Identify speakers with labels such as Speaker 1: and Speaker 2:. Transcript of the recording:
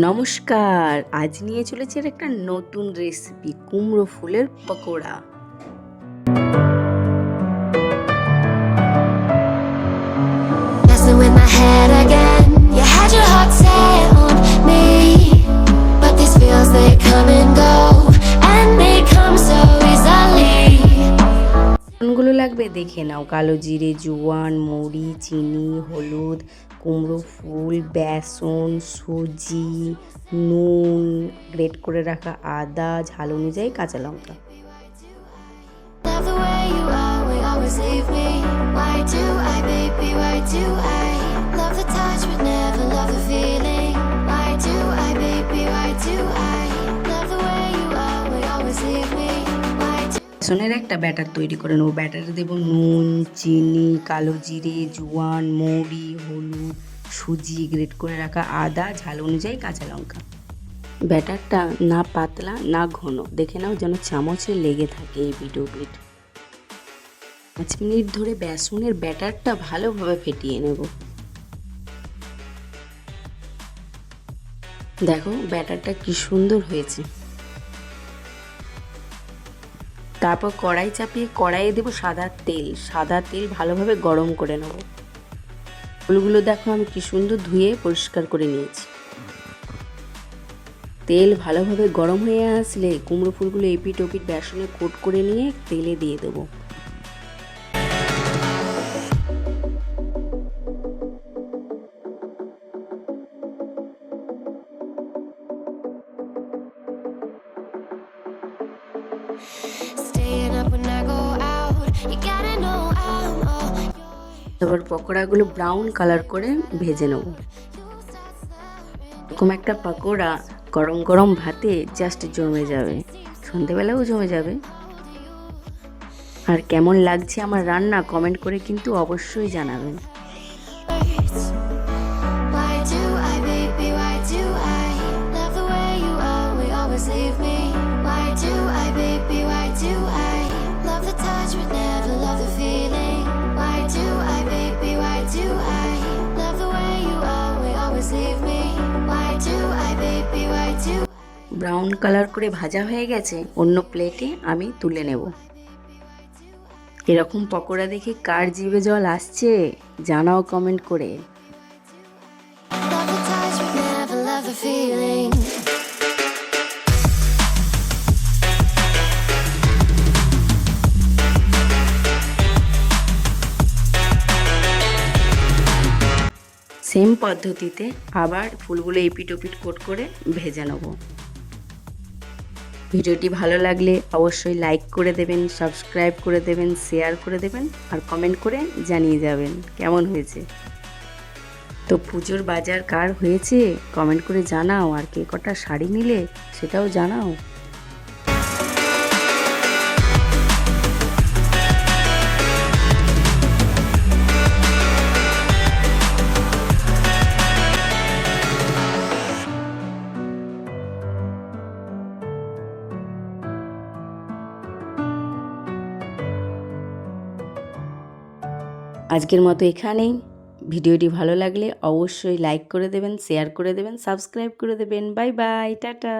Speaker 1: নমস্কার, আজ নিয়ে চলেছি একটা নতুন রেসিপি, কুমড়ো ফুলের pakora.
Speaker 2: Messing with my head again. You had your heart set on me, but these feels they come and go, and they come so easily.
Speaker 1: কোনগুলো লাগবে দেখে নাও। কালো জিরে, জোয়ান, মৌরি, চিনি, হলুদ, কুমড়ো ফুল, বেসন, সুজি, নুন, গ্রেট করে রাখা আদা, ঝাল অনুযায়ী কাঁচা লঙ্কা।
Speaker 2: Love the way you always leave me. Why do I, baby, why do I love the touch but never love the feeling? Why do I, baby, why do I love the way you always leave me? Why do
Speaker 1: বেসনের একটা batter তৈরি করে নেবো। ব্যাটারে দেবো নুন, চিনি, কালো জিরে, জোয়ান, মৌরি, হলুদ, সুজি, গ্রেট করে রাখা আদা, ঝাল অনুযায়ী কাঁচা লঙ্কা। ব্যাটারটা না পাতলা না ঘন, দেখে নাও যেন চামচে লেগে থাকে এই পিঠ। 5 মিনিট ধরে বেসনের ব্যাটারটা ভালোভাবে ফেটিয়ে নেব। দেখো ব্যাটারটা কি সুন্দর হয়েছে। তারপর কড়াই চাপিয়ে কড়াইয়ে দেবো সাদা তেল ভালোভাবে গরম করে নেব। ফুলগুলো দেখো আমি কি সুন্দর ধুয়ে পরিষ্কার করে নিয়েছি। তেল ভালোভাবে গরম হয়ে আসলে কুমড়ো ফুলগুলো এপিট ওপিট বেসনে কোট করে নিয়ে তেলে দিয়ে দেবো।
Speaker 2: staying up when I go out? You gotta know I'm all yours.
Speaker 1: তারপর পকোড়াগুলো ব্রাউন কালার করে ভেজে নেব। এরকম একটা পকোড়া গরম গরম ভাতে জাস্ট জমে যাবে, সন্ধেবেলাও জমে যাবে। আর কেমন লাগছে আমার রান্না কমেন্ট করে কিন্তু অবশ্যই জানাবেন।
Speaker 2: Why do I, baby, why do I love the way you always leave me? Why do I, baby, why do I love the touch but never love the feeling? Why do I, baby, why do I love the way you always leave me? Why do I, baby, why do
Speaker 1: brown colour করে ভাজা হয়ে গেছে, অন্য প্লেটে আমি তুলে নেব। এরকম পকোড়া দেখে কার জিভে জল আসছে জানাও কমেন্ট করে।
Speaker 2: love the touch but never love the feeling?
Speaker 1: Same পদ্ধতিতে আবার ফুলগুলো এপিট ওপিট কোট করে ভেজে নেব। ভিডিওটি ভালো লাগলে অবশ্যই লাইক করে দেবেন, সাবস্ক্রাইব করে দেবেন, শেয়ার করে দেবেন আর কমেন্ট করে জানিয়ে যাবেন কেমন হয়েছে। তো পুজোর বাজার কার হয়েছে কমেন্ট করে জানাও, আর কে কটা শাড়ি নিলে সেটাও জানাও। আজকের মতো এখানেই। ভিডিওটি ভালো লাগলে অবশ্যই লাইক করে দেবেন, শেয়ার করে দেবেন, সাবস্ক্রাইব করে দেবেন। Bye bye, tata.